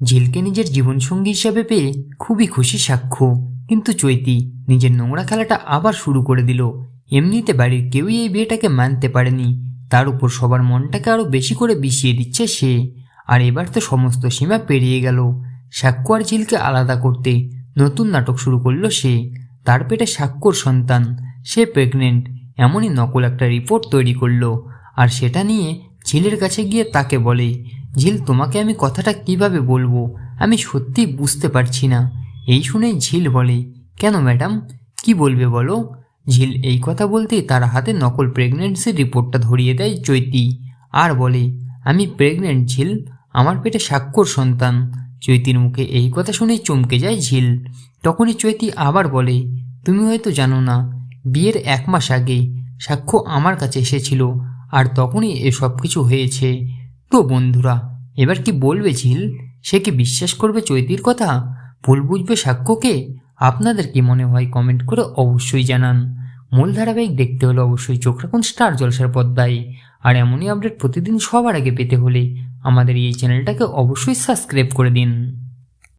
ঝিলকে নিজের জীবনসঙ্গী হিসাবে পেয়ে খুবই খুশি সাক্ষ্য, কিন্তু চৈতি নিজের নোংরা খেলাটা আবার শুরু করে দিল। এমনিতে বাড়ির কেউই এই বিয়েটাকে মানতে পারেনি, তার উপর সবার মনটাকে আরো বেশি করে বিষিয়ে দিচ্ছে সে। আর এবার তো সমস্ত সীমা পেরিয়ে গেল। সাক্ষ্য আর ঝিলকে আলাদা করতে নতুন নাটক শুরু করলো সে। তার পেটে সাক্ষ্যর সন্তান, সে প্রেগনেন্ট, এমনই নকল একটা রিপোর্ট তৈরি করলো। আর সেটা নিয়ে ঝিলের কাছে গিয়ে তাকে বলে, ঝিল তোমাকে আমি কথাটা কিভাবে বলবো, আমি সত্যিই বুঝতে পারছি না। এই শুনেই ঝিল বলে, কেন ম্যাডাম, কি বলবে বলো। ঝিল এই কথা বলতেই তার হাতে নকল প্রেগনেন্সির রিপোর্টটা ধরিয়ে দেয় চৈতি, আর বলে, আমি প্রেগনেন্ট ঝিল, আমার পেটে সাক্ষ্যর সন্তান। চৈতির মুখে এই কথা শুনেই চমকে যায় ঝিল। তখনই চৈতি আবার বলে, তুমি হয়তো জানো না, বিয়ের 1 মাস আগে সাক্ষ্য আমার কাছে এসেছিল, আর তখনই এসব কিছু হয়েছে। তো বন্ধুরা, এবার কি বলবে ঝিল? সে কি বিশ্বাস করবে চৈতির কথা? ভুল বুঝবে সাক্ষ্যকে? আপনাদের কি মনে হয় কমেন্ট করে অবশ্যই জানান। মূল ধারাবাহিক দেখতে হলে অবশ্যই চোখ রাখুন স্টার জলসার পর্দায়। আর এমনই আপডেট প্রতিদিন সবার আগে পেতে হলে আমাদের এই চ্যানেলটাকে অবশ্যই সাবস্ক্রাইব করে দিন।